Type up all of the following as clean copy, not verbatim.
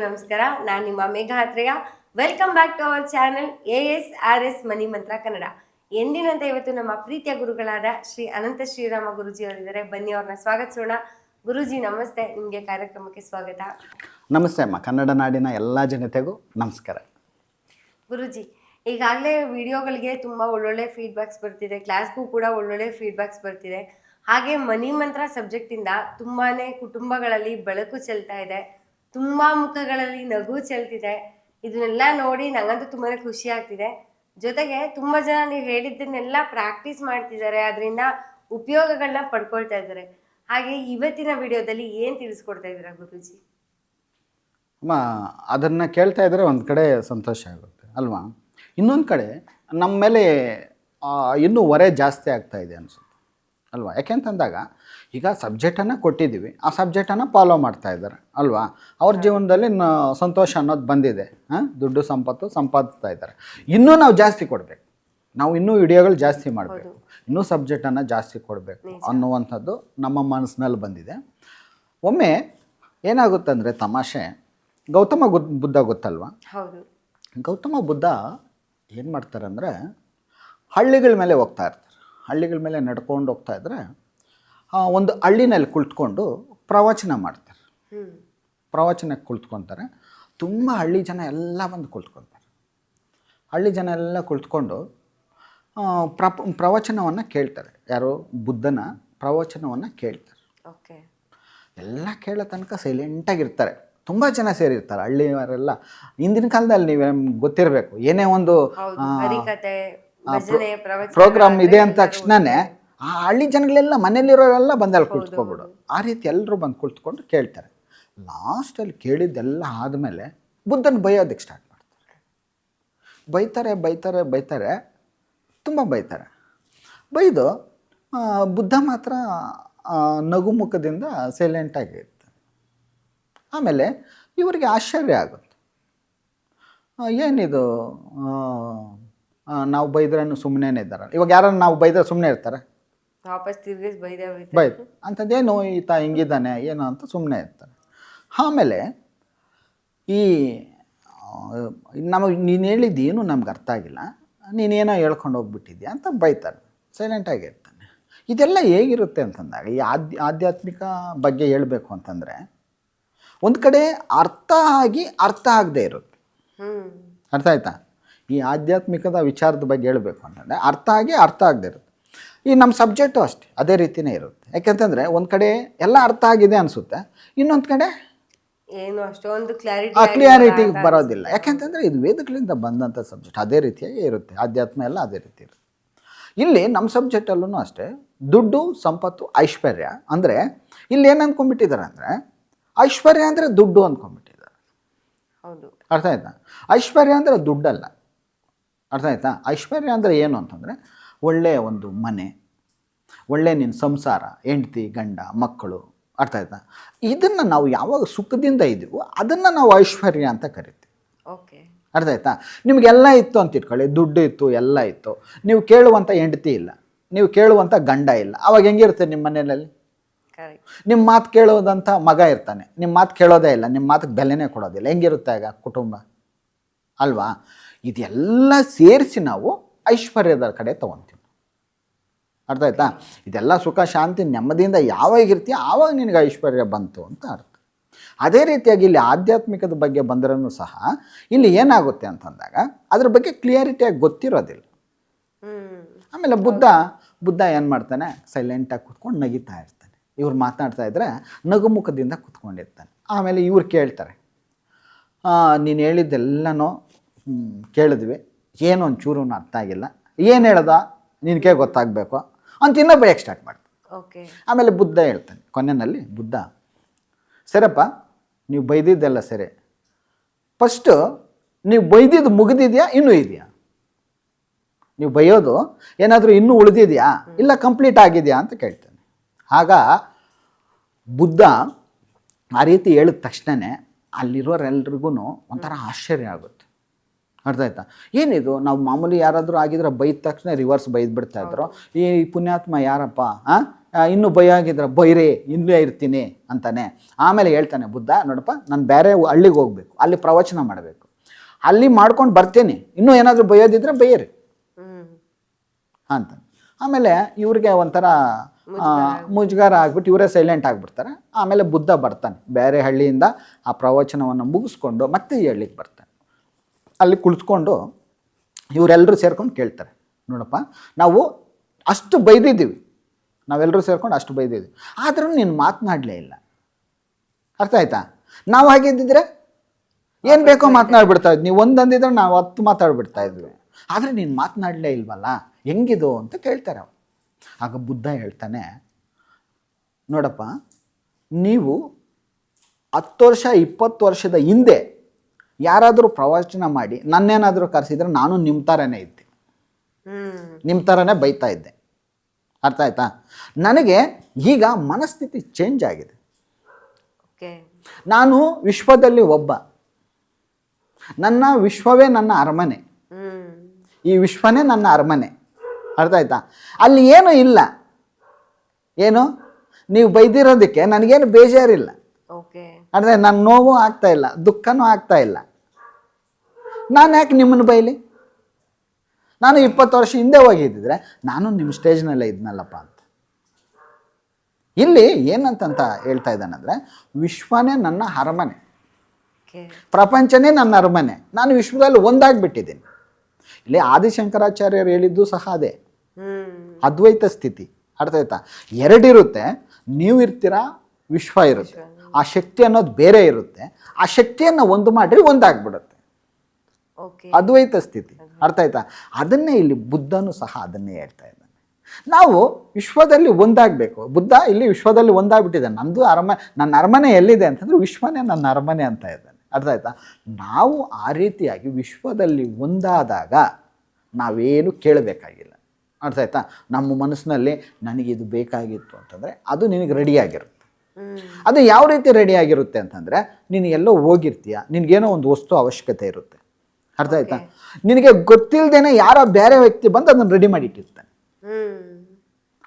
ನಮಸ್ಕಾರ. ನಾನು ನಿಮ್ಮ Megha Atreya. Welcome back to our channel ASRS money Mantra Kannada. ಎಂದಿನಂತೆ ಇವತ್ತು ನಮ್ಮ ಪ್ರೀತಿಯ ಗುರುಗಳಾದ ಶ್ರೀ ಅನಂತ ಶ್ರೀರಾಮ ಗುರುಜಿ ಅವರಿದ್ದಾರೆ. ಬನ್ನಿ ಅವ್ರನ್ನ ಸ್ವಾಗತಿಸೋಣ. ಗುರುಜಿ ನಮಸ್ತೆ, ನಿಮಗೆ ಕಾರ್ಯಕ್ರಮಕ್ಕೆ ಸ್ವಾಗತ. ನಮಸ್ತೆ ಅಮ್ಮ. ಕನ್ನಡ ನಾಡಿನ ಎಲ್ಲ ಜನತೆಗೂ ನಮಸ್ಕಾರ. ಗುರುಜಿ, ಈಗಾಗಲೇ ವಿಡಿಯೋಗಳಿಗೆ ತುಂಬ ಒಳ್ಳೊಳ್ಳೆ ಫೀಡ್ಬ್ಯಾಕ್ಸ್ ಬರ್ತಿದೆ, ಕ್ಲಾಸ್ಗೂ ಕೂಡ ಒಳ್ಳೊಳ್ಳೆ ಫೀಡ್ಬ್ಯಾಕ್ಸ್ ಬರ್ತಿದೆ. ಹಾಗೆ ಮನಿ ಮಂತ್ರ ಸಬ್ಜೆಕ್ಟಿಂದ ತುಂಬಾ ಕುಟುಂಬಗಳಲ್ಲಿ ಬೆಳಕು ಚೆಲ್ತಾ ಇದೆ, ತುಂಬ ಮುಖಗಳಲ್ಲಿ ನಗು ಚೆಲ್ತಿದೆ. ಇದನ್ನೆಲ್ಲ ನೋಡಿ ನಂಗಂತೂ ತುಂಬಾ ಖುಷಿ ಆಗ್ತಿದೆ. ಜೊತೆಗೆ ತುಂಬ ಜನ ನೀವು ಹೇಳಿದ್ದನ್ನೆಲ್ಲ ಪ್ರಾಕ್ಟೀಸ್ ಮಾಡ್ತಿದ್ದಾರೆ, ಅದರಿಂದ ಉಪಯೋಗಗಳನ್ನ ಪಡ್ಕೊಳ್ತಾ ಇದ್ದಾರೆ. ಹಾಗೆ ಇವತ್ತಿನ ವಿಡಿಯೋದಲ್ಲಿ ಏನು ತಿಳಿಸ್ಕೊಡ್ತಾ ಇದ್ದೀರಾ ಗುರುಜಿ? ಅಮ್ಮ, ಅದನ್ನು ಕೇಳ್ತಾ ಇದ್ದರೆ ಒಂದು ಕಡೆ ಸಂತೋಷ ಆಗುತ್ತೆ ಅಲ್ವಾ? ಇನ್ನೊಂದು ಕಡೆ ನಮ್ಮ ಮೇಲೆ ಇನ್ನೂ ಹೊರೆ ಜಾಸ್ತಿ ಆಗ್ತಾ ಇದೆ ಅನಿಸುತ್ತೆ ಅಲ್ವಾ? ಯಾಕೆಂತಂದಾಗ ಈಗ ಸಬ್ಜೆಕ್ಟನ್ನು ಕೊಟ್ಟಿದ್ದೀವಿ, ಆ ಸಬ್ಜೆಕ್ಟನ್ನು ಫಾಲೋ ಮಾಡ್ತಾ ಇದ್ದಾರೆ ಅಲ್ವಾ? ಅವ್ರ ಜೀವನದಲ್ಲಿ ಸಂತೋಷ ಅನ್ನೋದು ಬಂದಿದೆ, ದುಡ್ಡು ಸಂಪತ್ತು ಸಂಪಾದಿಸ್ತಾ ಇದ್ದಾರೆ. ಇನ್ನೂ ನಾವು ಜಾಸ್ತಿ ಕೊಡಬೇಕು, ನಾವು ಇನ್ನೂ ವಿಡಿಯೋಗಳು ಜಾಸ್ತಿ ಮಾಡಬೇಕು, ಇನ್ನೂ ಸಬ್ಜೆಕ್ಟನ್ನು ಜಾಸ್ತಿ ಕೊಡಬೇಕು ಅನ್ನುವಂಥದ್ದು ನಮ್ಮ ಮನಸ್ಸಿನಲ್ಲಿ ಬಂದಿದೆ. ಒಮ್ಮೆ ಏನಾಗುತ್ತಂದರೆ ತಮಾಷೆ, ಗೌತಮ ಬುದ್ಧ ಗೊತ್ತಲ್ವಾ? ಹೌದು. ಗೌತಮ ಬುದ್ಧ ಏನು ಮಾಡ್ತಾರೆ ಅಂದರೆ ಹಳ್ಳಿಗಳ ಮೇಲೆ ಹೋಗ್ತಾ ಇರ್ತಾರೆ. ಹಳ್ಳಿಗಳ ಮೇಲೆ ನಡ್ಕೊಂಡು ಹೋಗ್ತಾ ಇದ್ದರೆ ಒಂದು ಹಳ್ಳಿನಲ್ಲಿ ಕುಳಿತುಕೊಂಡು ಪ್ರವಚನ ಮಾಡ್ತಾರೆ. ಪ್ರವಚನಕ್ಕೆ ಕುಳಿತುಕೊತಾರೆ. ತುಂಬ ಹಳ್ಳಿ ಜನ ಎಲ್ಲ ಬಂದು ಕುಳಿತುಕೊತಾರೆ. ಹಳ್ಳಿ ಜನ ಎಲ್ಲ ಕುಳಿತುಕೊಂಡು ಪ್ರವಚನವನ್ನು ಕೇಳ್ತಾರೆ. ಯಾರು? ಬುದ್ಧನ ಪ್ರವಚನವನ್ನು ಕೇಳ್ತಾರೆ. ಓಕೆ. ಎಲ್ಲ ಕೇಳೋ ತನಕ ಸೈಲೆಂಟಾಗಿರ್ತಾರೆ. ತುಂಬ ಜನ ಸೇರಿರ್ತಾರೆ ಹಳ್ಳಿಯವರೆಲ್ಲ. ಹಿಂದಿನ ಕಾಲದಲ್ಲಿ ನೀವೇ ಗೊತ್ತಿರಬೇಕು, ಏನೇ ಒಂದು ಪ್ರೋಗ್ರಾಮ್ ಇದೆ ಅಂದ ತಕ್ಷಣವೇ ಆ ಹಳ್ಳಿ ಜನಗಳೆಲ್ಲ ಮನೇಲಿರೋರೆಲ್ಲ ಬಂದಲ್ಲಿ ಕುಳಿತುಕೊಬಿಡು. ಆ ರೀತಿ ಎಲ್ಲರೂ ಬಂದು ಕುಳಿತುಕೊಂಡು ಕೇಳ್ತಾರೆ. ಲಾಸ್ಟಲ್ಲಿ ಕೇಳಿದ್ದೆಲ್ಲ ಆದಮೇಲೆ ಬುದ್ಧನ ಬೈಯೋದಕ್ಕೆ ಸ್ಟಾರ್ಟ್ ಮಾಡ್ತಾರೆ. ಬೈತಾರೆ ಬೈತಾರೆ ಬೈತಾರೆ, ತುಂಬ ಬೈತಾರೆ. ಬೈದು ಬುದ್ಧ ಮಾತ್ರ ನಗು ಮುಖದಿಂದ ಸೈಲೆಂಟಾಗಿರ್ತಾರೆ. ಆಮೇಲೆ ಇವರಿಗೆ ಆಶ್ಚರ್ಯ ಆಗುತ್ತೆ, ಏನಿದು ನಾವು ಬೈದ್ರೂ ಸುಮ್ಮನೆ ಇದ್ದಾರಲ್ಲ. ಇವಾಗ ಯಾರನ್ನು ನಾವು ಬೈದ್ರೆ ಸುಮ್ಮನೆ ಇರ್ತಾರೆ? ವಾಪಸ್ ತಿರುಗಿ ಬೈದು ಅಂಥದ್ದೇನು ಈತ ಹಿಂಗಿದ್ದಾನೆ ಏನೋ ಅಂತ ಸುಮ್ಮನೆ ಇರ್ತಾರೆ. ಆಮೇಲೆ ಈ ನೀನು ಹೇಳಿದ್ದೇನು ನಮ್ಗೆ ಅರ್ಥ ಆಗಿಲ್ಲ, ನೀನೇನೋ ಹೇಳ್ಕೊಂಡು ಹೋಗ್ಬಿಟ್ಟಿದ್ಯಾ ಅಂತ ಬೈತಾರೆ. ಸೈಲೆಂಟಾಗಿರ್ತಾನೆ. ಇದೆಲ್ಲ ಹೇಗಿರುತ್ತೆ ಅಂತಂದಾಗ, ಈ ಆಧ್ಯಾತ್ಮಿಕ ಬಗ್ಗೆ ಹೇಳಬೇಕು ಅಂತಂದರೆ ಒಂದು ಕಡೆ ಅರ್ಥ ಆಗಿ ಅರ್ಥ ಆಗದೆ ಇರುತ್ತೆ. ಅರ್ಥ ಆಯ್ತಾ? ಈ ಆಧ್ಯಾತ್ಮಿಕದ ವಿಚಾರದ ಬಗ್ಗೆ ಹೇಳಬೇಕು ಅಂತಂದರೆ ಅರ್ಥ ಆಗಿ ಅರ್ಥ ಆಗದೆ ಇರುತ್ತೆ. ಈ ನಮ್ಮ ಸಬ್ಜೆಕ್ಟು ಅಷ್ಟೇ ಅದೇ ರೀತಿಯೇ ಇರುತ್ತೆ. ಯಾಕೆಂತಂದರೆ ಒಂದು ಕಡೆ ಎಲ್ಲ ಅರ್ಥ ಆಗಿದೆ ಅನಿಸುತ್ತೆ, ಇನ್ನೊಂದು ಕಡೆ ಏನು ಅಷ್ಟೊಂದು ಕ್ಲಿಯಾರಿಟಿ ಬರೋದಿಲ್ಲ. ಯಾಕೆಂತಂದರೆ ಇದು ವೇದಗಳಿಂದ ಬಂದಂಥ ಸಬ್ಜೆಕ್ಟ್ ಅದೇ ರೀತಿಯಾಗಿ ಇರುತ್ತೆ. ಆಧ್ಯಾತ್ಮ ಎಲ್ಲ ಅದೇ ರೀತಿ ಇರುತ್ತೆ. ಇಲ್ಲಿ ನಮ್ಮ ಸಬ್ಜೆಕ್ಟಲ್ಲೂ ಅಷ್ಟೇ ದುಡ್ಡು ಸಂಪತ್ತು ಐಶ್ವರ್ಯ ಅಂದರೆ ಇಲ್ಲಿ ಏನು ಅಂದ್ಕೊಂಡ್ಬಿಟ್ಟಿದ್ದಾರೆ ಅಂದರೆ ಐಶ್ವರ್ಯ ಅಂದರೆ ದುಡ್ಡು ಅಂದ್ಕೊಂಡ್ಬಿಟ್ಟಿದ್ದಾರೆ. ಹೌದು. ಅರ್ಥ ಆಯ್ತಾ? ಐಶ್ವರ್ಯ ಅಂದರೆ ದುಡ್ಡಲ್ಲ. ಅರ್ಥ ಆಯ್ತಾ? ಐಶ್ವರ್ಯ ಅಂದರೆ ಏನು ಅಂತಂದರೆ ಒಳ್ಳೆಯ ಒಂದು ಮನೆ, ಒಳ್ಳೆಯ ನಿನ್ನ ಸಂಸಾರ, ಹೆಂಡತಿ ಗಂಡ ಮಕ್ಕಳು. ಅರ್ಥ ಆಯ್ತಾ? ಇದನ್ನು ನಾವು ಯಾವಾಗ ಸುಖದಿಂದ ಇದ್ದೀವೋ ಅದನ್ನು ನಾವು ಐಶ್ವರ್ಯ ಅಂತ ಕರಿತೀವಿ. ಓಕೆ. ಅರ್ಥ ಆಯ್ತಾ? ನಿಮಗೆಲ್ಲ ಇತ್ತು ಅಂತ ಇಟ್ಕೊಳ್ಳಿ, ದುಡ್ಡು ಇತ್ತು, ಎಲ್ಲ ಇತ್ತು, ನೀವು ಕೇಳುವಂಥ ಹೆಂಡತಿ ಇಲ್ಲ, ನೀವು ಕೇಳುವಂಥ ಗಂಡ ಇಲ್ಲ, ಅವಾಗ ಹೆಂಗಿರುತ್ತೆ ನಿಮ್ಮ ಮನೆಯಲ್ಲಿ? ನಿಮ್ಮ ಮಾತು ಕೇಳೋದಂಥ ಮಗ ಇರ್ತಾನೆ, ನಿಮ್ಮ ಮಾತು ಕೇಳೋದೇ ಇಲ್ಲ, ನಿಮ್ಮ ಮಾತಿಗೆ ಬೆಲೆನೇ ಕೊಡೋದಿಲ್ಲ. ಹೆಂಗಿರುತ್ತೆ ಆಗ ಕುಟುಂಬ ಅಲ್ವಾ? ಇದೆಲ್ಲ ಸೇರಿಸಿ ನಾವು ಐಶ್ವರ್ಯದ ಕಡೆ ತೊಗೊತೀವಿ. ಅರ್ಥ ಆಯ್ತಾ? ಇದೆಲ್ಲ ಸುಖ ಶಾಂತಿ ನೆಮ್ಮದಿಯಿಂದ ಯಾವಾಗಿರ್ತೀಯ ಆವಾಗ ನಿನಗೆ ಐಶ್ವರ್ಯ ಬಂತು ಅಂತ ಅರ್ಥ. ಅದೇ ರೀತಿಯಾಗಿ ಇಲ್ಲಿ ಆಧ್ಯಾತ್ಮಿಕದ ಬಗ್ಗೆ ಬಂದ್ರೂ ಸಹ ಇಲ್ಲಿ ಏನಾಗುತ್ತೆ ಅಂತಂದಾಗ ಅದ್ರ ಬಗ್ಗೆ ಕ್ಲಿಯರಿಟಿಯಾಗಿ ಗೊತ್ತಿರೋದಿಲ್ಲ. ಆಮೇಲೆ ಬುದ್ಧ ಏನು ಮಾಡ್ತಾನೆ, ಸೈಲೆಂಟಾಗಿ ಕೂತ್ಕೊಂಡು ನಗಿತಾ ಇರ್ತಾನೆ. ಇವ್ರು ಮಾತನಾಡ್ತಾ ಇದ್ದರೆ ನಗುಮುಖದಿಂದ ಕೂತ್ಕೊಂಡಿರ್ತಾನೆ. ಆಮೇಲೆ ಇವ್ರು ಕೇಳ್ತಾರೆ, ನೀನು ಹೇಳಿದ್ದೆಲ್ಲನೂ ಕೇಳಿದ್ವಿ, ಏನು ಒಂಚೂರು ಅರ್ಥ ಆಗಿಲ್ಲ, ಏನು ಹೇಳ್ದ ನಿನಗೆ ಗೊತ್ತಾಗಬೇಕು ಅಂತ ಇನ್ನೂ ಬೈಯಕ್ಕೆ ಸ್ಟಾರ್ಟ್ ಮಾಡ್ತಾನೆ. ಓಕೆ. ಆಮೇಲೆ ಬುದ್ಧ ಹೇಳ್ತಾನೆ, ಕೊನೆಯಲ್ಲಿ ಬುದ್ಧ, ಸರಪ್ಪ ನೀವು ಬೈದಿದ್ದೆಲ್ಲ ಸರಿ, ಫಸ್ಟು ನೀವು ಬೈದಿದ್ದು ಮುಗಿದಿದೆಯಾ ಇನ್ನೂ ಇದೆಯಾ? ನೀವು ಬೈಯೋದು ಏನಾದರೂ ಇನ್ನೂ ಉಳಿದಿದೆಯಾ ಇಲ್ಲ ಕಂಪ್ಲೀಟ್ ಆಗಿದೆಯಾ ಅಂತ ಕೇಳ್ತಾನೆ. ಆಗ ಬುದ್ಧ ಆ ರೀತಿ ಹೇಳಿದ ತಕ್ಷಣವೇ ಅಲ್ಲಿರೋರೆಲ್ರಿಗೂ ಒಂಥರ ಆಶ್ಚರ್ಯ ಆಗುತ್ತೆ. ಅರ್ಥ ಆಯ್ತಾ? ಏನಿದು, ನಾವು ಮಾಮೂಲಿ ಯಾರಾದರೂ ಆಗಿದ್ರೆ ಬೈದ ತಕ್ಷಣ ರಿವರ್ಸ್ ಬೈದು ಬಿಡ್ತಾಯಿದ್ರು, ಈ ಪುಣ್ಯಾತ್ಮ ಯಾರಪ್ಪ ಇನ್ನೂ ಭಯ ಆಗಿದ್ರೆ ಬೈರಿ ಇಲ್ಲೇ ಇರ್ತೀನಿ ಅಂತಾನೆ. ಆಮೇಲೆ ಹೇಳ್ತಾನೆ ಬುದ್ಧ, ನೋಡಪ್ಪ ನಾನು ಬೇರೆ ಹಳ್ಳಿಗೆ ಹೋಗ್ಬೇಕು, ಅಲ್ಲಿ ಪ್ರವಚನ ಮಾಡಬೇಕು, ಅಲ್ಲಿ ಮಾಡ್ಕೊಂಡು ಬರ್ತೀನಿ, ಇನ್ನೂ ಏನಾದರೂ ಬೈಯೋದಿದ್ರೆ ಬೈಯರಿ ಅಂತ. ಆಮೇಲೆ ಇವ್ರಿಗೆ ಒಂಥರ ಮುಜುಗರ ಆಗ್ಬಿಟ್ಟು ಇವರೇ ಸೈಲೆಂಟ್ ಆಗಿಬಿಡ್ತಾರೆ. ಆಮೇಲೆ ಬುದ್ಧ ಬರ್ತಾನೆ, ಬೇರೆ ಹಳ್ಳಿಯಿಂದ ಆ ಪ್ರವಚನವನ್ನು ಮುಗಿಸ್ಕೊಂಡು ಮತ್ತೆ ಈ ಹಳ್ಳಿಗೆ ಬರ್ತಾನೆ. ಅಲ್ಲಿ ಕುಳಿತುಕೊಂಡು ಇವರೆಲ್ಲರೂ ಸೇರ್ಕೊಂಡು ಕೇಳ್ತಾರೆ, ನೋಡಪ್ಪ ನಾವು ಅಷ್ಟು ಬೈದಿದ್ದೀವಿ, ನಾವೆಲ್ಲರೂ ಸೇರ್ಕೊಂಡು ಅಷ್ಟು ಬೈದಿದ್ದೀವಿ, ಆದರೂ ನೀನು ಮಾತನಾಡಲೇ ಇಲ್ಲ. ಅರ್ಥ ಆಯ್ತಾ? ನಾವು ಹಾಗಿದ್ದಿದ್ರೆ ಏನು ಬೇಕೋ ಮಾತನಾಡ್ಬಿಡ್ತಾ ಇದ್ವಿ, ನೀವು ಒಂದಂದಿದ್ರೆ ನಾವು 10 ಮಾತಾಡ್ಬಿಡ್ತಾ ಇದ್ವಿ, ಆದರೆ ನೀನು ಮಾತನಾಡಲೇ ಇಲ್ವಲ್ಲ, ಹೆಂಗಿದು ಅಂತ ಕೇಳ್ತಾರೆ ಅವ್ರು. ಆಗ ಬುದ್ಧ ಹೇಳ್ತಾನೆ, ನೋಡಪ್ಪ ನೀವು 10 ವರ್ಷ 20 ವರ್ಷದ ಹಿಂದೆ ಯಾರಾದರೂ ಪ್ರವಚನ ಮಾಡಿ ನನ್ನೇನಾದರೂ ಕರೆಸಿದ್ರೆ ನಾನು ನಿಮ್ಮ ಥರನೇ ಇದ್ದೆ, ನಿಮ್ಮ ಥರನೇ ಬೈತಾ ಇದ್ದೆ. ಅರ್ಥ ಆಯ್ತಾ? ನನಗೆ ಈಗ ಮನಸ್ಥಿತಿ ಚೇಂಜ್ ಆಗಿದೆ. ನಾನು ವಿಶ್ವದಲ್ಲಿ ಒಬ್ಬ, ನನ್ನ ವಿಶ್ವವೇ ನನ್ನ ಅರಮನೆ, ಈ ವಿಶ್ವನೇ ನನ್ನ ಅರಮನೆ. ಅರ್ಥ ಆಯ್ತಾ? ಅಲ್ಲಿ ಏನೂ ಇಲ್ಲ, ಏನು ನೀವು ಬೈದಿರೋದಕ್ಕೆ ನನಗೇನು ಬೇಜಾರಿಲ್ಲ. ಅಂದರೆ ನನ್ನ ನೋವು ಆಗ್ತಾ ಇಲ್ಲ, ದುಃಖನೂ ಆಗ್ತಾ ಇಲ್ಲ. ನಾನು ಯಾಕೆ ನಿಮ್ಮನ್ನು ಬೈಲಿ? ನಾನು 20 ವರ್ಷ ಹಿಂದೆ ಹೋಗಿದ್ದಿದ್ರೆ ನಾನು ನಿಮ್ಮ ಸ್ಟೇಜ್ನಲ್ಲೇ ಇದ್ನಲ್ಲಪ್ಪ ಅಂತ. ಇಲ್ಲಿ ಏನಂತ ಹೇಳ್ತಾ ಇದ್ದಾನಂದರೆ, ವಿಶ್ವನೇ ನನ್ನ ಅರಮನೆ, ಪ್ರಪಂಚನೇ ನನ್ನ ಅರಮನೆ, ನಾನು ವಿಶ್ವದಲ್ಲಿ ಒಂದಾಗ್ಬಿಟ್ಟಿದ್ದೀನಿ. ಇಲ್ಲಿ ಆದಿಶಂಕರಾಚಾರ್ಯರು ಹೇಳಿದ್ದು ಸಹ ಅದೇ, ಅದ್ವೈತ ಸ್ಥಿತಿ. ಅರ್ಥ ಆಯ್ತಾ? ಎರಡಿರುತ್ತೆ, ನೀವು ಇರ್ತೀರಾ, ವಿಶ್ವ ಇರುತ್ತೆ, ಆ ಶಕ್ತಿ ಅನ್ನೋದು ಬೇರೆ ಇರುತ್ತೆ, ಆ ಶಕ್ತಿಯನ್ನು ಒಂದು ಮಾಡಿರಿ ಒಂದಾಗ್ಬಿಡುತ್ತೆ, ಅದ್ವೈತ ಸ್ಥಿತಿ. ಅರ್ಥ ಆಯ್ತಾ? ಅದನ್ನೇ ಇಲ್ಲಿ ಬುದ್ಧನೂ ಸಹ ಅದನ್ನೇ ಹೇಳ್ತಾ ಇದ್ದಾನೆ. ನಾವು ವಿಶ್ವದಲ್ಲಿ ಒಂದಾಗಬೇಕು. ಬುದ್ಧ ಇಲ್ಲಿ ವಿಶ್ವದಲ್ಲಿ ಒಂದಾಗ್ಬಿಟ್ಟಿದ್ದಾನೆ. ನಂದು ಅರಮನೆ, ನನ್ನ ಅರಮನೆ ಎಲ್ಲಿದೆ ಅಂತಂದ್ರೆ ವಿಶ್ವನೇ ನನ್ನ ಅರಮನೆ ಅಂತ ಇದ್ದಾನೆ. ಅರ್ಥ ಆಯ್ತಾ? ನಾವು ಆ ರೀತಿಯಾಗಿ ವಿಶ್ವದಲ್ಲಿ ಒಂದಾದಾಗ ನಾವೇನು ಕೇಳಬೇಕಾಗಿಲ್ಲ. ಅರ್ಥ ಆಯ್ತಾ? ನಮ್ಮ ಮನಸ್ಸಿನಲ್ಲಿ ನನಗಿದು ಬೇಕಾಗಿತ್ತು ಅಂತಂದರೆ ಅದು ನಿನಗೆ ರೆಡಿಯಾಗಿರುತ್ತೆ. ಅದು ಯಾವ ರೀತಿ ರೆಡಿಯಾಗಿರುತ್ತೆ ಅಂತಂದರೆ, ನೀನು ಎಲ್ಲೋ ಹೋಗಿರ್ತೀಯ, ನಿನಗೇನೋ ಒಂದು ವಸ್ತು ಅವಶ್ಯಕತೆ ಇರುತ್ತೆ. ಅರ್ಥ ಆಯ್ತಾ? ನಿನಗೆ ಗೊತ್ತಿಲ್ಲದೇನೆ ಯಾರೋ ಬೇರೆ ವ್ಯಕ್ತಿ ಬಂದು ಅದನ್ನು ರೆಡಿ ಮಾಡಿ ಇಟ್ಟಿರ್ತಾನೆ.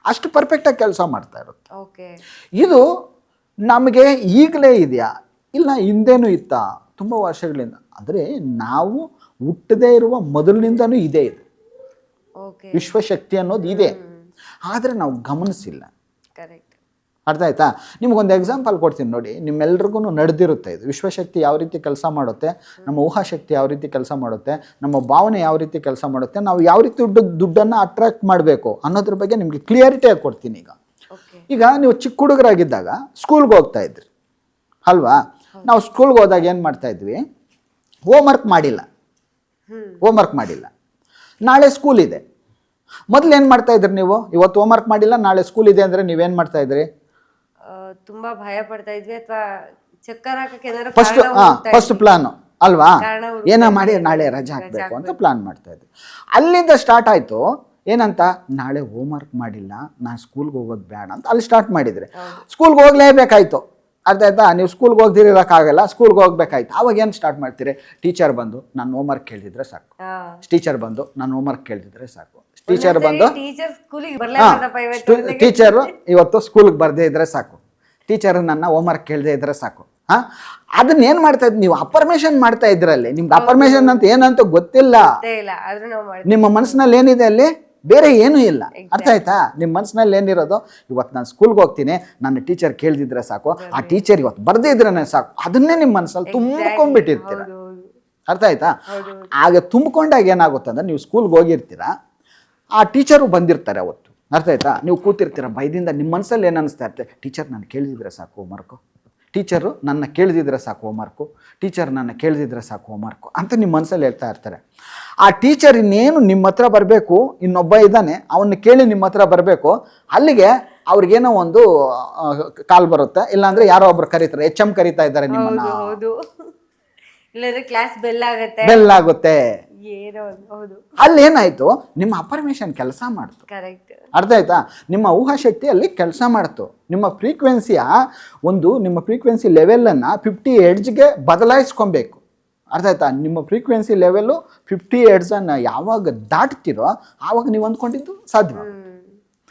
ಅಷ್ಟು ಪರ್ಫೆಕ್ಟಾಗಿ ಕೆಲಸ ಮಾಡ್ತಾ ಇರುತ್ತೆ. ಇದು ನಮಗೆ ಈಗಲೇ ಇದೆಯಾ, ಇಲ್ಲ ಹಿಂದೇನೂ ಇತ್ತಾ, ತುಂಬ ವರ್ಷಗಳಿಂದ? ಆದರೆ ನಾವು ಹುಟ್ಟದೇ ಇರುವ ಮೊದಲಿನಿಂದನೂ ಇದೆ ಇದು, ವಿಶ್ವಶಕ್ತಿ ಅನ್ನೋದು ಇದೆ, ಆದರೆ ನಾವು ಗಮನಿಸಿಲ್ಲ. ಅರ್ಥ ಆಯ್ತಾ? ನಿಮಗೊಂದು ಎಕ್ಸಾಂಪಲ್ ಕೊಡ್ತೀನಿ ನೋಡಿ, ನಿಮ್ಮೆಲ್ರಿಗೂ ನಡೆದಿರುತ್ತೆ ಇದು. ವಿಶ್ವಶಕ್ತಿ ಯಾವ ರೀತಿ ಕೆಲಸ ಮಾಡುತ್ತೆ, ನಮ್ಮ ಊಹಾಶಕ್ತಿ ಯಾವ ರೀತಿ ಕೆಲಸ ಮಾಡುತ್ತೆ, ನಮ್ಮ ಭಾವನೆ ಯಾವ ರೀತಿ ಕೆಲಸ ಮಾಡುತ್ತೆ, ನಾವು ಯಾವ ರೀತಿ ದುಡ್ಡನ್ನು ಅಟ್ರಾಕ್ಟ್ ಮಾಡಬೇಕು ಅನ್ನೋದ್ರ ಬಗ್ಗೆ ನಿಮಗೆ ಕ್ಲಿಯರಿಟಿಯಾಗಿ ಕೊಡ್ತೀನಿ. ಈಗ ನೀವು ಚಿಕ್ಕ ಹುಡುಗರಾಗಿದ್ದಾಗ ಸ್ಕೂಲ್ಗೆ ಹೋಗ್ತಾ ಇದ್ರಿ ಅಲ್ವಾ? ನಾವು ಸ್ಕೂಲ್ಗೆ ಹೋದಾಗ ಏನು ಮಾಡ್ತಾ ಇದ್ವಿ? ಹೋಮ್ವರ್ಕ್ ಮಾಡಿಲ್ಲ, ನಾಳೆ ಸ್ಕೂಲ್ ಇದೆ. ಮೊದಲು ಏನು ಮಾಡ್ತಾ ಇದ್ರಿ ನೀವು? ಇವತ್ತು ಹೋಮ್ವರ್ಕ್ ಮಾಡಿಲ್ಲ, ನಾಳೆ ಸ್ಕೂಲ್ ಇದೆ ಅಂದರೆ ನೀವೇನು ಮಾಡ್ತಾ ಇದ್ರಿ? ತುಂಬಾ ಭಯ ಪಡ್ತಾ ಇದ್ವಿ, ಅಥವಾ ಚಕ್ಕರ್ ಹಾಕಕ್ಕೆ ಫಸ್ಟ್ ಪ್ಲಾನ್ ಅಲ್ವಾ, ಏನೋ ಮಾಡಿ ನಾಳೆ ರಜೆ ಹಾಕಬೇಕು ಅಂತ ಪ್ಲಾನ್ ಮಾಡ್ತಾ ಇದ್ವಿ. ಅಲ್ಲಿಂದ ಸ್ಟಾರ್ಟ್ ಆಯಿತು ಏನಂತ, ನಾಳೆ ಹೋಮ್ವರ್ಕ್ ಮಾಡಿಲ್ಲ, ನಾನು ಸ್ಕೂಲ್ಗೆ ಹೋಗೋದು ಬೇಡ ಅಂತ ಅಲ್ಲಿ ಸ್ಟಾರ್ಟ್ ಮಾಡಿದರೆ ಸ್ಕೂಲ್ಗೆ ಹೋಗ್ಲೇಬೇಕಾಯ್ತು. ಅರ್ಥ ಆಯ್ತಾ? ನೀವು ಸ್ಕೂಲ್ಗೆ ಹೋಗ್ದಿರೋಕ್ಕಾಗಲ್ಲ, ಸ್ಕೂಲ್ಗೆ ಹೋಗ್ಬೇಕಾಯ್ತು. ಆವಾಗ ಏನು ಸ್ಟಾರ್ಟ್ ಮಾಡ್ತೀರಿ? ಟೀಚರ್ ಬಂದು ನಾನು ಹೋಮ್ವರ್ಕ್ ಕೇಳಿದ್ರೆ ಸಾಕು, ಟೀಚರ್ ಬಂದು ನಾನು ಹೋಮ್ವರ್ಕ್ ಕೇಳಿದ್ರೆ ಸಾಕು, ಟೀಚರ್ ಬಂದು ಟೀಚರು ಇವತ್ತು ಸ್ಕೂಲ್ಗೆ ಬರದೇ ಇದ್ರೆ ಸಾಕು, ಟೀಚರ್ ನನ್ನ ಹೋಮ್ವರ್ಕ್ ಕೇಳದೇ ಇದ್ರೆ ಸಾಕು. ಅದನ್ನ ಏನು ಮಾಡ್ತಾ ಇದ್ರಿ ನೀವು? ಅಫರ್ಮೇಷನ್ ಮಾಡ್ತಾ ಇದ್ರಲ್ಲಿ. ನಿಮ್ಗೆ ಅಫರ್ಮೇಷನ್ ಅಂತ ಏನಂತ ಗೊತ್ತಿಲ್ಲ, ನಿಮ್ಮ ಮನಸ್ಸಿನಲ್ಲಿ ಏನಿದೆ ಅಲ್ಲಿ ಬೇರೆ ಏನೂ ಇಲ್ಲ. ಅರ್ಥ ಆಯ್ತಾ? ನಿಮ್ಮ ಮನಸ್ಸಿನಲ್ಲಿ ಏನಿರೋದು, ಇವತ್ತು ನಾನು ಸ್ಕೂಲ್ಗೆ ಹೋಗ್ತೀನಿ, ನನ್ನ ಟೀಚರ್ ಕೇಳ್ದಿದ್ರೆ ಸಾಕು, ಆ ಟೀಚರ್ ಇವತ್ತು ಬರ್ದೇ ಇದ್ರೆ ಸಾಕು, ಅದನ್ನೇ ನಿಮ್ಮ ಮನಸ್ಸಲ್ಲಿ ತುಂಬಿಕೊಂಡಿಟ್ಟಿರ್ತೀರ. ಅರ್ಥ ಆಯ್ತಾ? ಆಗ ತುಂಬಿಕೊಂಡಾಗ ಏನಾಗುತ್ತೆ ಅಂದ್ರೆ, ನೀವು ಸ್ಕೂಲ್ಗೆ ಹೋಗಿರ್ತೀರ, ಆ ಟೀಚರು ಬಂದಿರ್ತಾರೆ ಅವತ್ತು. ಅರ್ಥ ಆಯ್ತಾ? ನೀವು ಕೂತಿರ್ತೀರ ಭಯದಿಂದ, ನಿಮ್ಮ ಮನಸ್ಸಲ್ಲಿ ಏನು ಅನಿಸ್ತಾ ಇರ್ತಾರೆ? ಟೀಚರ್ ನಾನು ಕೇಳಿದಿದ್ರೆ ಸಾಕು ಹೋಮ್ವರ್ಕು, ಟೀಚರು ನನ್ನ ಕೇಳಿದಿದ್ರೆ ಸಾಕು ಹೋಮ್ವರ್ಕು, ಟೀಚರ್ ನನ್ನ ಕೇಳಿದಿದ್ರೆ ಸಾಕು ಹೋಮ್ವರ್ಕು ಅಂತ ನಿಮ್ಮ ಮನಸ್ಸಲ್ಲಿ ಹೇಳ್ತಾ ಇರ್ತಾರೆ. ಆ ಟೀಚರ್ ಇನ್ನೇನು ನಿಮ್ಮ ಹತ್ರ ಬರಬೇಕು, ಇನ್ನೊಬ್ಬ ಇದ್ದಾನೆ ಅವನ್ನ ಕೇಳಿ ನಿಮ್ಮ ಹತ್ರ ಬರಬೇಕು, ಅಲ್ಲಿಗೆ ಅವ್ರಿಗೇನೋ ಒಂದು ಕಾಲ್ ಬರುತ್ತೆ, ಇಲ್ಲಾಂದ್ರೆ ಯಾರೋ ಒಬ್ರು ಕರೀತಾರೆ, HM ಕರೀತಾ ಇದ್ದಾರೆ ನಿಮ್ಮನ್ನ, ಕ್ಲಾಸ್ ಬೆಲ್ ಆಗುತ್ತೆ. ಅಲ್ಲಿ ಏನಾಯ್ತು? ನಿಮ್ಮ ಅಫರ್ಮೇಷನ್ ಕೆಲಸ ಮಾಡ್ತು. ಅರ್ಥ ಆಯ್ತಾ? ನಿಮ್ಮ ಊಹಾಶಕ್ತಿ ಅಲ್ಲಿ ಕೆಲಸ ಮಾಡ್ತು. ನಿಮ್ಮ ಫ್ರೀಕ್ವೆನ್ಸಿಯ ನಿಮ್ಮ ಫ್ರೀಕ್ವೆನ್ಸಿ ಲೆವೆಲನ್ನು 50 Hzಗೆ ಬದಲಾಯಿಸ್ಕೊಬೇಕು. ಅರ್ಥ ಆಯ್ತಾ? ನಿಮ್ಮ ಫ್ರೀಕ್ವೆನ್ಸಿ ಲೆವೆಲ್ಲು 50 Hzನ್ನು ಯಾವಾಗ ದಾಟ್ತಿರೋ ಆವಾಗ ನೀವು ಅಂದ್ಕೊಂಡಿದ್ದು ಸಾಧ್ಯ.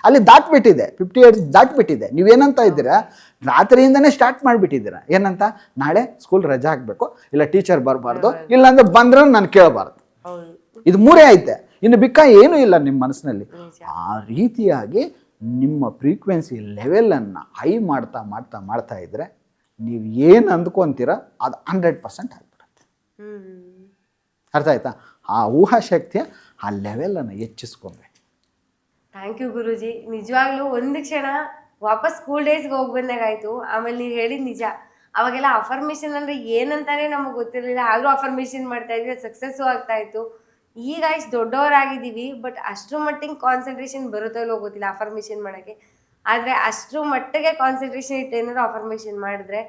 ಅಲ್ಲಿ ದಾಟ್ಬಿಟ್ಟಿದೆ, 50 ಇಯರ್ಸ್ ದಾಟ್ಬಿಟ್ಟಿದೆ. ನೀವೇನಂತ ಇದ್ದೀರಾ, ರಾತ್ರಿಯಿಂದನೇ ಸ್ಟಾರ್ಟ್ ಮಾಡಿಬಿಟ್ಟಿದ್ದೀರಾ. ಏನಂತ, ನಾಳೆ ಸ್ಕೂಲ್ ರಜೆ ಹಾಕಬೇಕು, ಇಲ್ಲ ಟೀಚರ್ ಬರಬಾರ್ದು, ಇಲ್ಲಾಂದ್ರೆ ಬಂದ್ರೆ ನಾನು ಕೇಳಬಾರ್ದು. ಹೌದು, ಇದು 3 ಐತೆ, ಇನ್ನು ಬಿಕ್ಕ ಏನೂ ಇಲ್ಲ ನಿಮ್ಮ ಮನಸ್ಸಿನಲ್ಲಿ. ಆ ರೀತಿಯಾಗಿ ನಿಮ್ಮ ಫ್ರೀಕ್ವೆನ್ಸಿ ಲೆವೆಲನ್ನು ಹೈ ಮಾಡ್ತಾ ಮಾಡ್ತಾ ಮಾಡ್ತಾ ಇದ್ದರೆ ನೀವು ಏನು ಅಂದ್ಕೊತೀರ ಅದು 100% ಆಗಿಬಿಡುತ್ತೆ. ಅರ್ಥ ಆಯ್ತಾ? ಆ ಊಹಾಶಕ್ತಿಯ ಆ ಲೆವೆಲನ್ನು ಹೆಚ್ಚಿಸ್ಕೊಬೇಕು. ಥ್ಯಾಂಕ್ ಯು ಗುರುಜಿ. ನಿಜವಾಗ್ಲೂ ಒಂದು ಕ್ಷಣ ವಾಪಸ್ ಸ್ಕೂಲ್ ಡೇಸ್ಗೆ ಹೋಗಿ ಬಂದಾಗಾಯ್ತು. ಆಮೇಲೆ ನೀವು ಹೇಳಿದ ನಿಜ, ಅವಾಗೆಲ್ಲ ಅಫರ್ಮೇಷನ್ ಅಂದರೆ ಏನಂತಾನೆ ನಮಗೆ ಗೊತ್ತಿರಲಿಲ್ಲ, ಆದರೂ ಅಫರ್ಮೇಷನ್ ಮಾಡ್ತಾ ಇದ್ವಿ, ಸಕ್ಸಸ್ಸು ಆಗ್ತಾ ಇತ್ತು. ಈಗ ಇಷ್ಟು ದೊಡ್ಡವರಾಗಿದ್ದೀವಿ, ಬಟ್ ಅಷ್ಟರ ಮಟ್ಟಿಗೆ ಕಾನ್ಸಂಟ್ರೇಷನ್ ಬರುತ್ತೋ ಇಲ್ಲೋ ಗೊತ್ತಿಲ್ಲ ಅಫರ್ಮೇಷನ್ ಮಾಡೋಕ್ಕೆ. ಆದರೆ ಅಷ್ಟರ ಮಟ್ಟಿಗೆ ಕಾನ್ಸಂಟ್ರೇಷನ್ ಇಟ್ಟು ಏನಾದ್ರು ಅಫರ್ಮೇಷನ್ ಮಾಡಿದ್ರೆ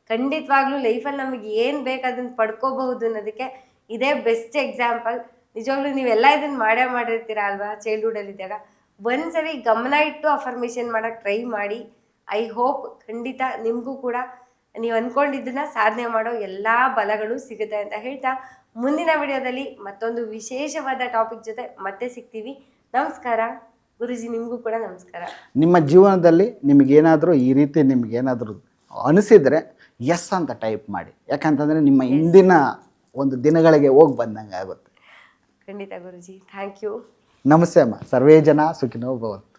ಖಂಡಿತವಾಗ್ಲೂ ಲೈಫಲ್ಲಿ ನಮಗೆ ಏನು ಬೇಕು ಅದನ್ನು ಪಡ್ಕೋಬಹುದು ಅನ್ನೋದಕ್ಕೆ ಇದೇ ಬೆಸ್ಟ್ ಎಕ್ಸಾಂಪಲ್. ನಿಜವಾಗ್ಲೂ ನೀವೆಲ್ಲ ಇದನ್ನು ಮಾಡಿರ್ತೀರ ಅಲ್ವಾ ಚೈಲ್ಡ್ಹುಡಲ್ಲಿದ್ದಾಗ. ಒಂದ್ಸರಿ ಗಮನ ಇಟ್ಟು ಅಫರ್ಮೇಷನ್ ಮಾಡೋಕ್ಕೆ ಟ್ರೈ ಮಾಡಿ. ಐ ಹೋಪ್ ಖಂಡಿತ ನಿಮಗೂ ಕೂಡ ನೀವು ಅಂದ್ಕೊಂಡಿದ್ದನ್ನ ಸಾಧನೆ ಮಾಡೋ ಎಲ್ಲ ಬಲಗಳು ಸಿಗುತ್ತೆ ಅಂತ ಹೇಳ್ತಾ, ಮುಂದಿನ ವಿಡಿಯೋದಲ್ಲಿ ಮತ್ತೊಂದು ವಿಶೇಷವಾದ ಟಾಪಿಕ್ ಜೊತೆ ಮತ್ತೆ ಸಿಗ್ತೀವಿ. ನಮಸ್ಕಾರ ಗುರುಜಿ, ನಿಮಗೂ ಕೂಡ ನಮಸ್ಕಾರ. ನಿಮ್ಮ ಜೀವನದಲ್ಲಿ ನಿಮಗೇನಾದರೂ ಈ ರೀತಿ ನಿಮಗೇನಾದರೂ ಅನಿಸಿದರೆ ಎಸ್ ಅಂತ ಟೈಪ್ ಮಾಡಿ. ಯಾಕಂತಂದರೆ ನಿಮ್ಮ ಹಿಂದಿನ ಒಂದು ದಿನಗಳಿಗೆ ಹೋಗಿ ಬಂದಂಗೆ ಆಗುತ್ತೆ. ಖಂಡಿತ ಗುರುಜಿ, ಥ್ಯಾಂಕ್ ಯು. ನಮಸ್ತೆ ಅಮ್ಮ. ಸರ್ವೇ ಜನ ಸುಖಿನೋ ಭವಂತು.